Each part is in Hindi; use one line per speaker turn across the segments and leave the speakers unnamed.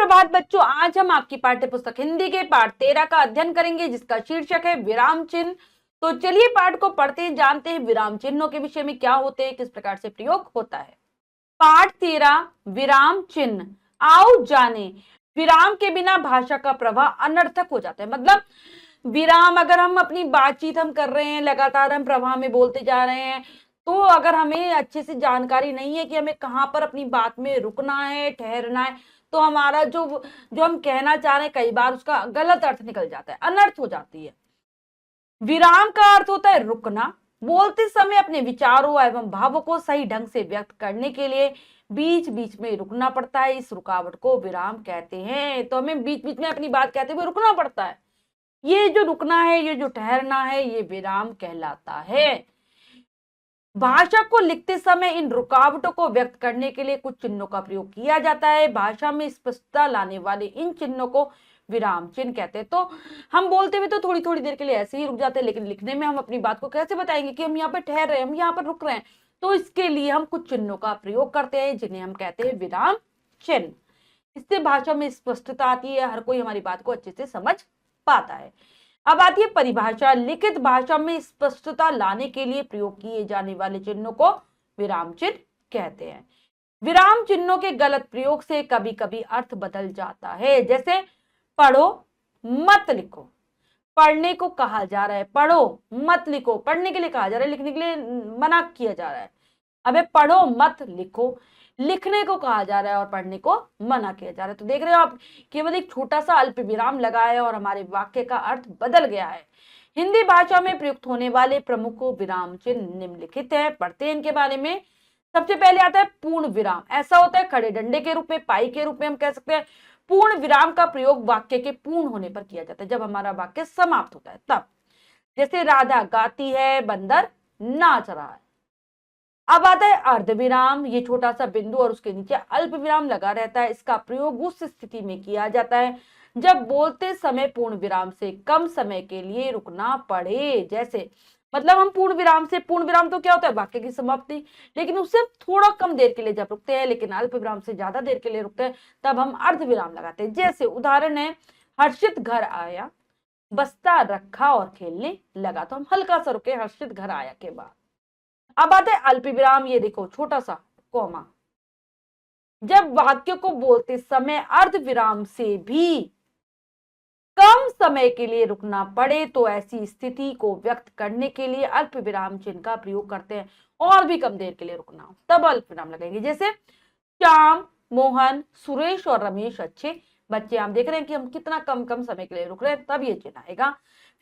सुप्रभात बच्चों, आज हम आपकी पाठ्य पुस्तक हिंदी के पाठ 13 का अध्ययन करेंगे, जिसका शीर्षक है विराम चिन्ह। तो चलिए पाठ को पढ़ते हैं, जानते हैं विराम चिन्हों के विषय में क्या होते हैं, किस प्रकार से प्रयोग होता है। पाठ 13 विराम चिन्ह। आओ जाने। विराम के बिना भाषा का प्रवाह अनर्थक हो जाता है। मतलब विराम, अगर हम अपनी बातचीत हम कर रहे हैं, लगातार हम प्रवाह में बोलते जा रहे हैं, तो अगर हमें अच्छे से जानकारी नहीं है कि हमें कहाँ पर अपनी बात में रुकना है, ठहरना है, तो हमारा जो जो हम कहना चाह रहे हैं, कई बार उसका गलत अर्थ निकल जाता है, अनर्थ हो जाती है। विराम का अर्थ होता है रुकना। बोलते समय अपने विचारों एवं भावों को सही ढंग से व्यक्त करने के लिए बीच बीच में रुकना पड़ता है। इस रुकावट को विराम कहते हैं। तो हमें बीच बीच में अपनी बात कहते हुए रुकना पड़ता है। ये जो रुकना है, ये जो ठहरना है, ये विराम कहलाता है। भाषा को लिखते समय इन रुकावटों को व्यक्त करने के लिए कुछ चिन्हों का प्रयोग किया जाता है। भाषा में स्पष्टता लाने वाले इन चिन्हों को विराम चिन्ह कहते हैं। तो हम बोलते हुए तो थोड़ी थोड़ी देर के लिए ऐसे ही रुक जाते हैं, लेकिन लिखने में हम अपनी बात को कैसे बताएंगे कि हम यहाँ पर ठहर रहे हैं, हम यहाँ पर रुक रहे हैं। तो इसके लिए हम कुछ चिन्हों का प्रयोग करते हैं, जिन्हें हम कहते हैं विराम चिन्ह। इससे भाषा में स्पष्टता आती है, हर कोई हमारी बात को अच्छे से समझ पाता है। अब आती है परिभाषा। लिखित भाषा में स्पष्टता लाने के लिए प्रयोग किए जाने वाले चिन्हों को विराम चिन्ह कहते हैं। विराम चिन्हों के गलत प्रयोग से कभी कभी अर्थ बदल जाता है। जैसे पढ़ो मत लिखो। पढ़ने को कहा जा रहा है, पढ़ो मत लिखो, पढ़ने के लिए कहा जा रहा है, लिखने के लिए मना किया जा रहा है। अबे पढ़ो मत लिखो, लिखने को कहा जा रहा है और पढ़ने को मना किया जा रहा है। तो देख रहे हो आप, केवल एक छोटा सा अल्प विराम लगा है और हमारे वाक्य का अर्थ बदल गया है। हिंदी भाषा में प्रयुक्त होने वाले प्रमुख विराम चिन्ह निम्नलिखित है। पढ़ते हैं इनके बारे में। सबसे पहले आता है पूर्ण विराम। ऐसा होता है खड़े डंडे के रूप में, पाई के रूप में हम कह सकते हैं। पूर्ण विराम का प्रयोग वाक्य के पूर्ण होने पर किया जाता है, जब हमारा वाक्य समाप्त होता है तब। जैसे राधा गाती है, बंदर नाच रहा है। अब आता है अर्धविराम। ये छोटा सा बिंदु और उसके नीचे अल्प विराम लगा रहता है। इसका प्रयोग उस स्थिति में किया जाता है जब बोलते समय पूर्ण विराम से कम समय के लिए रुकना पड़े। जैसे मतलब हम पूर्ण विराम से, पूर्ण विराम तो क्या होता है वाक्य की समाप्ति, लेकिन उससे थोड़ा कम देर के लिए जब रुकते हैं, लेकिन अल्प विराम से ज्यादा देर के लिए रुकते हैं, तब हम अर्ध विराम लगाते हैं। जैसे उदाहरण है, हर्षित घर आया, बस्ता रखा और खेलने लगा। तो हम हल्का सा रुके हर्षित घर आया के बाद। अब आते हैं अल्प विराम। ये देखो छोटा सा कॉमा। जब वाक्य को बोलते समय अर्ध विराम से भी कम समय के लिए रुकना पड़े, तो ऐसी स्थिति को व्यक्त करने के लिए अल्प विराम चिन्ह का प्रयोग करते हैं। और भी कम देर के लिए रुकना हो तब अल्प विराम लगेंगे। जैसे श्याम, मोहन, सुरेश और रमेश अच्छे बच्चे। हम देख रहे हैं कि हम कितना कम कम समय के लिए रुक रहे हैं, तब ये चिन्ह आएगा।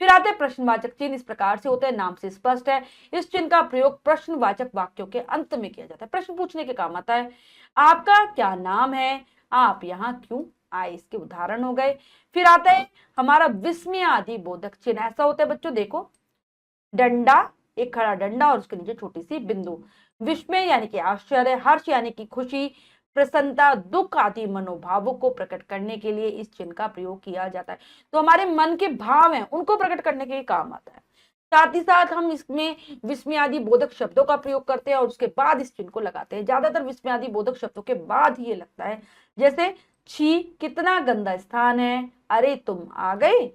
फिर आते हैं प्रश्नवाचक चिन्ह। इस प्रकार से होते हैं, नाम से स्पष्ट है। इस चिन्ह का प्रयोग प्रश्नवाचक वाक्यों के अंत में किया जाता है। प्रश्न पूछने के काम आता है। आपका क्या नाम है? आप यहाँ क्यों आए? इसके उदाहरण हो गए। फिर आता है हमारा विस्मय आदि बोधक चिन्ह। ऐसा होता है बच्चों, देखो डंडा, एक खड़ा डंडा और उसके नीचे छोटी सी बिंदु। विस्मय यानी कि आश्चर्य, हर्ष यानी कि खुशी, प्रसन्नता, दुख आदि मनोभावों को प्रकट करने के लिए इस चिन्ह का प्रयोग किया जाता है। तो हमारे मन के भाव हैं, उनको प्रकट करने के काम आता है। साथ ही साथ हम इसमें विस्मयादि बोधक शब्दों का प्रयोग करते हैं और उसके बाद इस चिन्ह को लगाते हैं। ज्यादातर विस्मयादि बोधक शब्दों के बाद ही ये लगता है। जैसे छी, कितना गंदा स्थान है। अरे तुम आ गए।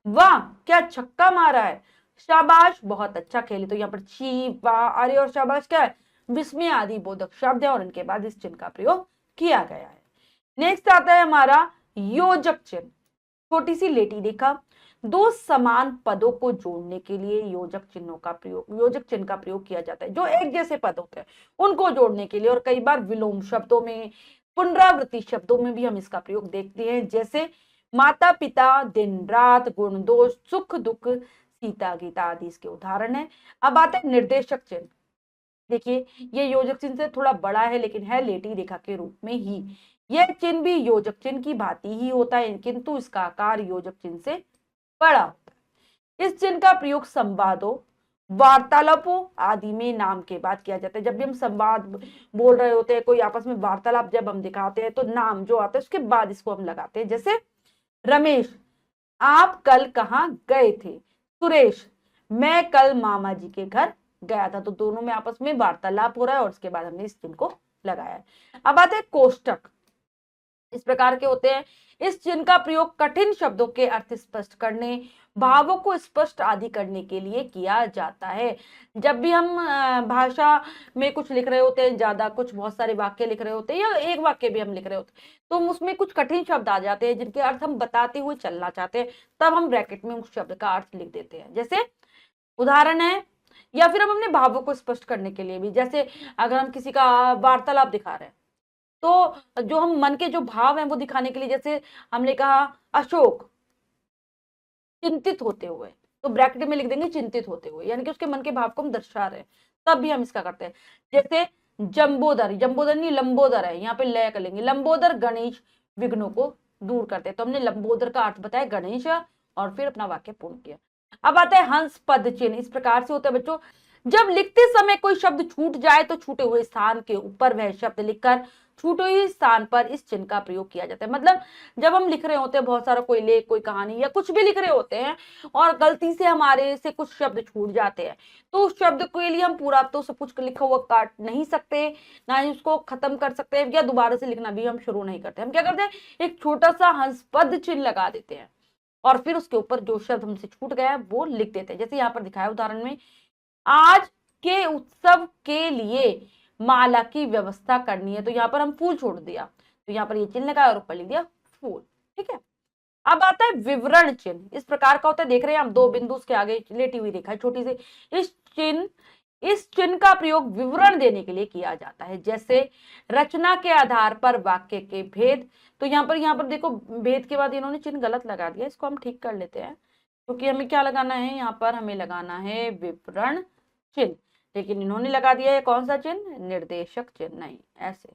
वाह क्या छक्का मारा है। शाबाश बहुत अच्छा खेले। तो यहाँ पर छी, वाह, अरे और शाबाश क्या है? विस्मय आदि बोधक शब्द है और इनके बाद इस चिन्ह का प्रयोग किया गया है। नेक्स्ट आता है हमारा योजक चिन्ह। छोटी सी लेटी रेखा। दो समान पदों को जोड़ने के लिए योजक चिन्ह का प्रयोग किया जाता है। जो एक जैसे पद होते हैं उनको जोड़ने के लिए, और कई बार विलोम शब्दों में, पुनरावृत्ति शब्दों में भी हम इसका प्रयोग देखते हैं। जैसे माता पिता, दिन रात, गुण दोष, सुख दुख, सीता गीता आदि इसके उदाहरण है। अब आते हैं निर्देशक चिन्ह। देखिए ये योजक चिन्ह से थोड़ा बड़ा है, लेकिन है लेटी रेखा के रूप में ही। यह चिन्ह भी योजक चिन्ह की भांति ही होता है, किंतु इसका आकार योजक चिन्ह से बड़ा होता है। इस चिन्ह का प्रयोग संवादों, वार्तालापों आदि में नाम के बाद किया जाता है। जब भी हम संवाद बोल रहे होते हैं, कोई आपस में वार्तालाप जब हम दिखाते हैं, तो नाम जो आता है उसके बाद इसको हम लगाते हैं। जैसे रमेश, आप कल कहाँ गए थे? सुरेश, मैं कल मामा जी के घर गया था। तो दोनों में आपस में वार्तालाप हो रहा है और उसके बाद हमने इस चिन्ह को लगाया है। अब आते हैं कोष्टक। इस प्रकार के होते हैं। इस चिन्ह का प्रयोग कठिन शब्दों के अर्थ स्पष्ट करने, भावों को स्पष्ट आदि करने के लिए किया जाता है। जब भी हम भाषा में कुछ लिख रहे होते हैं, ज्यादा कुछ बहुत सारे वाक्य लिख रहे होते हैं या एक वाक्य भी हम लिख रहे होते हैं, तो उसमें कुछ कठिन शब्द आ जाते हैं जिनके अर्थ हम बताते हुए चलना चाहते हैं, तब हम ब्रैकेट में उस शब्द का अर्थ लिख देते हैं। जैसे उदाहरण है, या फिर हम अपने भावों को स्पष्ट करने के लिए भी, जैसे अगर हम किसी का वार्तालाप दिखा रहे हैं, तो जो हम मन के जो भाव हैं वो दिखाने के लिए, जैसे हमने कहा अशोक चिंतित होते हुए, तो ब्रैकेट में लिख देंगे चिंतित होते हुए, यानी कि उसके मन के भाव को हम दर्शा रहे हैं, तब भी हम इसका करते हैं। जैसे जंबोदर, जंबोदर नहीं लंबोदर है, यहाँ पे लय कर लेंगे, लंबोदर गणेश विघ्नों को दूर करते हैं। तो हमने लंबोदर का अर्थ बताया गणेश और फिर अपना वाक्य पूर्ण किया। अब आता है हंस पद चिन्ह। इस प्रकार से होता है बच्चों, जब लिखते समय कोई शब्द छूट जाए तो छूटे हुए स्थान के ऊपर वह शब्द लिखकर छूटे हुए स्थान पर इस चिन्ह का प्रयोग किया जाता है। मतलब जब हम लिख रहे होते हैं बहुत सारा कोई लेख, कोई कहानी या कुछ भी लिख रहे होते हैं और गलती से हमारे से कुछ शब्द छूट जाते हैं, तो उस शब्द के लिए हम पूरा तो सब कुछ लिखा हुआ काट नहीं सकते, ना ही उसको खत्म कर सकते हैं, या दोबारा से लिखना भी हम शुरू नहीं करते। हम क्या करते हैं, एक छोटा सा हंसपद चिन्ह लगा देते हैं और फिर उसके ऊपर जो शब्द हमसे छूट गया है वो लिख देते हैं। जैसे यहाँ पर दिखाया उदाहरण में, आज के उत्सव के लिए माला की व्यवस्था करनी है, तो यहाँ पर हम फूल छोड़ दिया, तो यहाँ पर ये चिन्ह लगाया और ऊपर लिख दिया फूल। ठीक है। अब आता है विवरण चिन्ह। इस प्रकार का होता है, देख रहे हैं हम दो बिंदु के आगे लेटी हुई रेखा छोटी सी। इस चिन्ह का प्रयोग विवरण देने के लिए किया जाता है, जैसे रचना के आधार पर वाक्य के भेद। तो यहाँ पर देखो भेद के बाद इन्होंने चिन्ह गलत लगा दिया, इसको हम ठीक कर लेते हैं, क्योंकि हमें क्या लगाना है, यहाँ पर हमें लगाना है विवरण चिन्ह, लेकिन इन्होंने लगा दिया है कौन सा चिन्ह, निर्देशक चिन्ह। नहीं, ऐसे।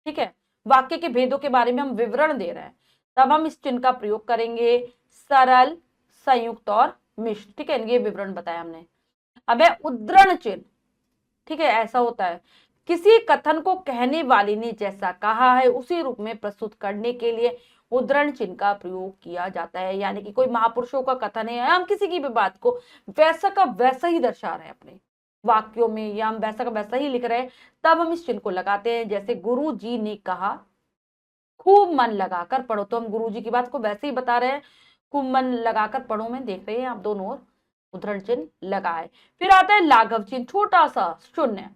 ठीक है, वाक्य के भेदों के बारे में हम विवरण दे रहे हैं, तब हम इस चिन्ह का प्रयोग करेंगे, सरल, संयुक्त और मिश्र। ठीक है, ये विवरण बताया हमने। अब है उद्धरण चिन्ह। ठीक है, ऐसा होता है, किसी कथन को कहने वाले ने जैसा कहा है उसी रूप में प्रस्तुत करने के लिए उद्धरण चिन्ह का प्रयोग किया जाता है। यानी कि कोई महापुरुषों का कथन है, हम किसी की भी बात को वैसा का वैसा ही दर्शा रहे हैं अपने वाक्यों में, या हम वैसा का वैसा ही लिख रहे हैं, तब हम इस चिन्ह को लगाते हैं। जैसे गुरु जी ने कहा खूब मन लगाकर पढ़ो, तो हम गुरु जी की बात को वैसे ही बता रहे हैं, खूब मन लगाकर पढ़ो में देख रहे हैं आप दोनों ओर उद्धरण चिन्ह लगाए। फिर आता है लाघव चिन्ह, छोटा सा शून्य।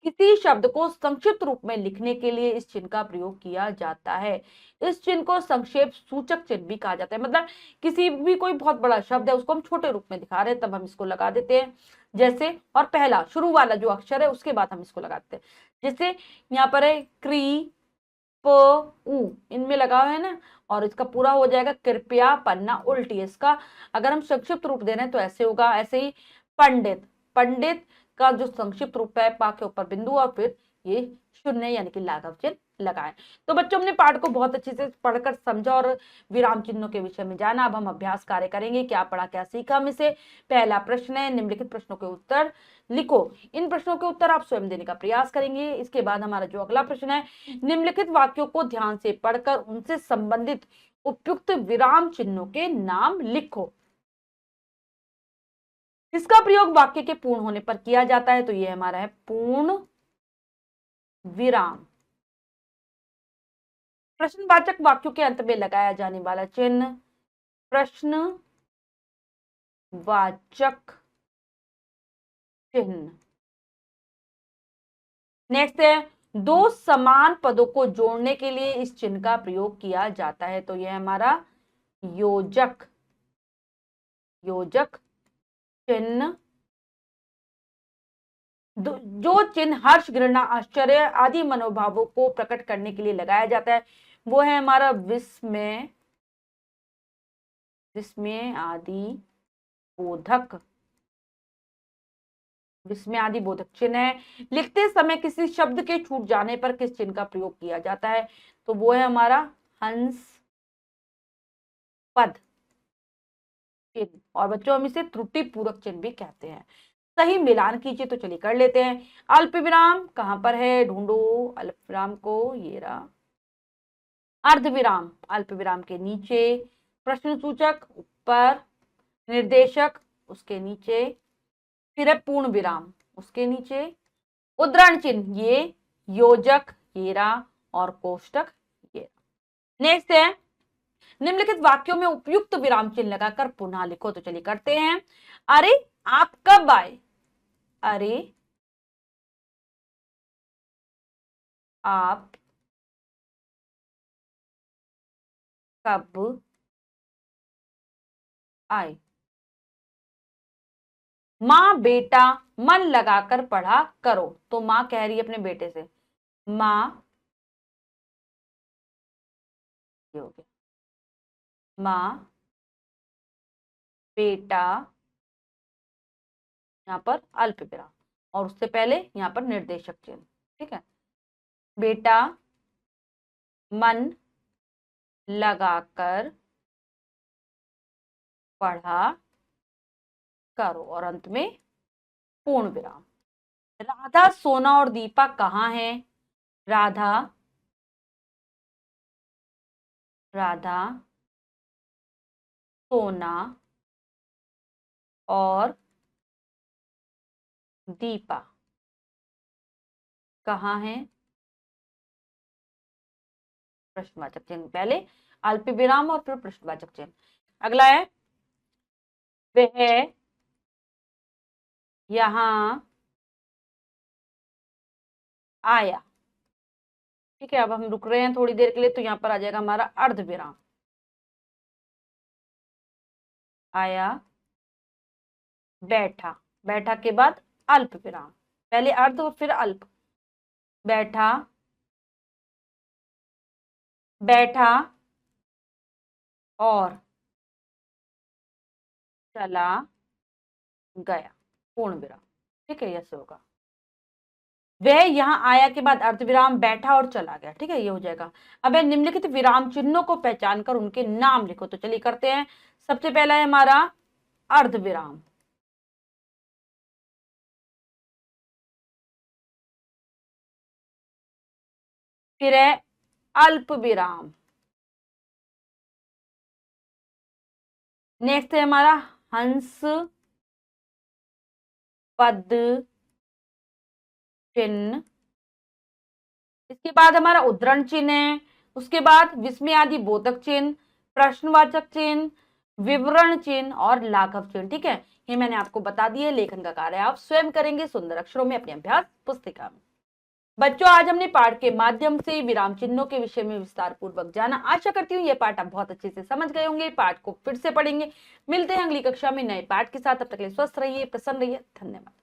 किसी शब्द को संक्षिप्त रूप में लिखने के लिए इस चिन्ह का प्रयोग किया जाता है। इस चिन्ह को संक्षेप सूचक चिन्ह भी कहा जाता है। मतलब किसी भी कोई बहुत बड़ा शब्द है उसको हम छोटे रूप में दिखा रहे हैं, तब हम इसको लगा देते हैं। जैसे, और पहला शुरू वाला जो अक्षर है उसके बाद हम इसको लगाते हैं। जैसे यहाँ पर है क्री प उ, इनमें लगा हुआ है ना, और इसका पूरा हो जाएगा कृपया पन्ना उल्टी। इसका अगर हम संक्षिप्त रूप दे रहे हैं तो ऐसे होगा। ऐसे ही पंडित, पंडित का जो संक्षिप्त रूप है पा के ऊपर बिंदु और फिर ये शून्य यानी कि लाघव चिन्ह लगाएं। तो बच्चों, हमने पाठ को बहुत अच्छे से पढ़कर समझा और विराम चिन्हों के विषय में जाना। अब हम अभ्यास कार्य करेंगे, क्या पढ़ा क्या सीखा हम इसे। पहला प्रश्न है, निम्नलिखित प्रश्नों के उत्तर लिखो। इन प्रश्नों के उत्तर आप स्वयं देने का प्रयास करेंगे। इसके बाद हमारा जो अगला प्रश्न है, निम्नलिखित वाक्यों को ध्यान से पढ़कर उनसे संबंधित उपयुक्त विराम चिन्हों के नाम लिखो। इसका प्रयोग वाक्य के पूर्ण होने पर किया जाता है, तो ये हमारा है पूर्ण विराम। प्रश्नवाचक वाक्यों के अंत में लगाया जाने वाला चिन्ह प्रश्नवाचक चिन्ह। नेक्स्ट है, दो समान पदों को जोड़ने के लिए इस चिन्ह का प्रयोग किया जाता है, तो यह हमारा योजक चिन्ह। जो चिन्ह हर्ष, घृणा, आश्चर्य आदि मनोभावों को प्रकट करने के लिए लगाया जाता है वो है हमारा विस्मय आदि बोधक चिन्ह है। लिखते समय किसी शब्द के छूट जाने पर किस चिन्ह का प्रयोग किया जाता है, तो वो है हमारा हंस पद चिन्ह, और बच्चों हम इसे त्रुटि पूरक चिन्ह भी कहते हैं। सही मिलान कीजिए, तो चलिए कर लेते हैं। अल्प विराम कहां पर है, ढूंढो अल्प विराम को, ये रहा। अर्धविराम अल्प विराम के नीचे, प्रश्न सूचक ऊपर, निर्देशक उसके नीचे, फिर है पूर्ण विराम उसके नीचे, उद्धरण चिन्ह ये योजक ये रहा और कोष्टक ये रहा। नेक्स्ट है निम्नलिखित वाक्यों में उपयुक्त विराम चिन्ह लगाकर पुनः लिखो। तो चलिए करते हैं। अरे आप कब आए? अरे आप कब आए? माँ बेटा मन लगाकर पढ़ा करो। तो माँ कह रही है अपने बेटे से, माँ ये हो गया, माँ बेटा यहाँ पर अल्प विराम और उससे पहले यहाँ पर निर्देशक चिन्ह। ठीक है, बेटा मन लगाकर पढ़ा करो और अंत में पूर्ण विराम। राधा सोना और दीपा कहाँ है? राधा राधा सोना और दीपा कहाँ है? प्रश्नवाचक चिन्ह, पहले अल्प विराम और फिर प्रश्नवाचक चिन्ह। अगला है वह यहां आया। ठीक है, अब हम रुक रहे हैं थोड़ी देर के लिए, तो यहां पर आ जाएगा हमारा अर्ध विराम। आया, बैठा, बैठा के बाद अल्प विराम, पहले अर्ध और फिर अल्प। बैठा, बैठा और चला गया, पूर्ण विराम। ठीक है, यह होगा। वह यहाँ आया के बाद अर्धविराम, बैठा और चला गया। ठीक है, ये हो जाएगा। अब निम्नलिखित विराम चिन्हों को पहचान कर उनके नाम लिखो। तो चलिए करते हैं। सबसे पहला है हमारा अर्धविराम, फिर है अल्प विराम, नेक्स्ट है हमारा हंस पद चिन्ह, इसके बाद हमारा उद्धरण चिन्ह है, उसके बाद विस्मय आदि बोधक चिन्ह, प्रश्नवाचक चिन्ह, विवरण चिन्ह और लाघव चिन्ह। ठीक है, ये मैंने आपको बता दिया। लेखन का कार्य आप स्वयं करेंगे सुंदर अक्षरों में अपनी अभ्यास पुस्तिका में। बच्चों, आज हमने पाठ के माध्यम से विराम चिन्हों के विषय में विस्तार पूर्वक जाना। आशा करती हूँ ये पाठ आप बहुत अच्छे से समझ गए होंगे। पाठ को फिर से पढ़ेंगे। मिलते हैं अगली कक्षा में नए पाठ के साथ। तब तक के लिए स्वस्थ रहिए, प्रसन्न रहिए। धन्यवाद।